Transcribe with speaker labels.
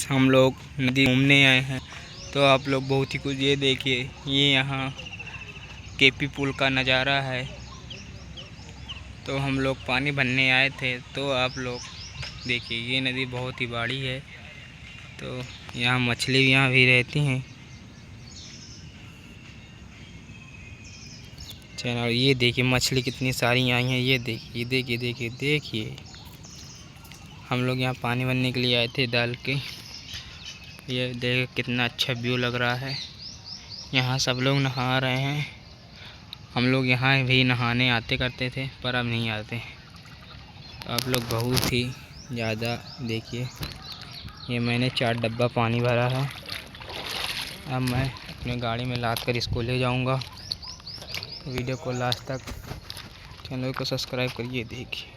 Speaker 1: हम लोग नदी घूमने आए हैं तो आप लोग बहुत ही कुछ ये देखिए, ये यहाँ केपी पुल का नज़ारा है। तो हम लोग पानी भरने आए थे तो आप लोग देखिए, ये नदी बहुत ही बड़ी है। तो यहाँ मछली यहाँ भी रहती हैं। चलो ये देखिए मछली कितनी सारी आई हैं। ये देखिए देखिए देखिए देखिए, हम लोग यहाँ पानी भरने के लिए आए थे डाल के। ये देखिए कितना अच्छा व्यू लग रहा है। यहाँ सब लोग नहा रहे हैं। हम लोग यहाँ भी नहाने आते करते थे पर अब नहीं आते। तो आप लोग बहुत ही ज़्यादा देखिए, ये मैंने 4 डब्बा पानी भरा है। अब मैं अपने गाड़ी में लाद कर इसको ले जाऊँगा। वीडियो को लास्ट तक, चैनल को सब्सक्राइब करिए। देखिए।